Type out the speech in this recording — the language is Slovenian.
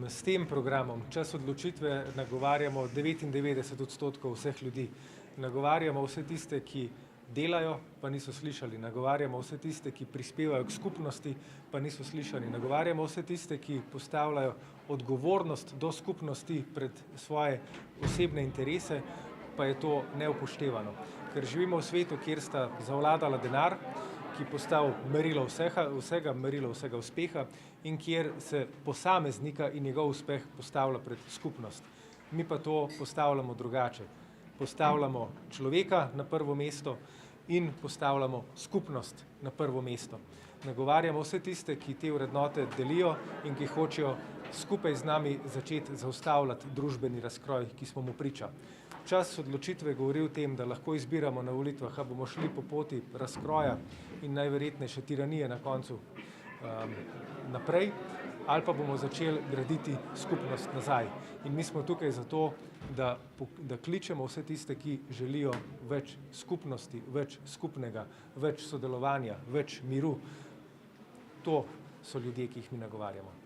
S tem programom Čas odločitve nagovarjamo 99% vseh ljudi. Nagovarjamo vse tiste, ki delajo, pa niso slišali. Nagovarjamo vse tiste, ki prispevajo k skupnosti, pa niso slišani. Nagovarjamo vse tiste, ki postavljajo odgovornost do skupnosti pred svoje osebne interese, pa je to neupoštevano. Ker živimo v svetu, kjer sta zavladala denar, ki postal merilo vsega, merilo vsega uspeha in kjer se posameznika in njegov uspeh postavlja pred skupnost. Mi pa to postavljamo drugače. Postavljamo človeka na prvo mesto in postavljamo skupnost na prvo mesto. Nagovarjamo vse tiste, ki te vrednote delijo in ki hočejo skupaj z nami začeti zaustavljati družbeni razkroj, ki smo mu priča. Čas odločitve govori o tem, da lahko izbiramo na volitvah, a bomo šli po poti razkroja in najverjetneje še tiranije na koncu naprej, ali pa bomo začeli graditi skupnost nazaj. In mi smo tukaj zato, da kličemo vse tiste, ki želijo več skupnosti, več skupnega, več sodelovanja, več miru. To so ljudje, ki jih mi nagovarjamo.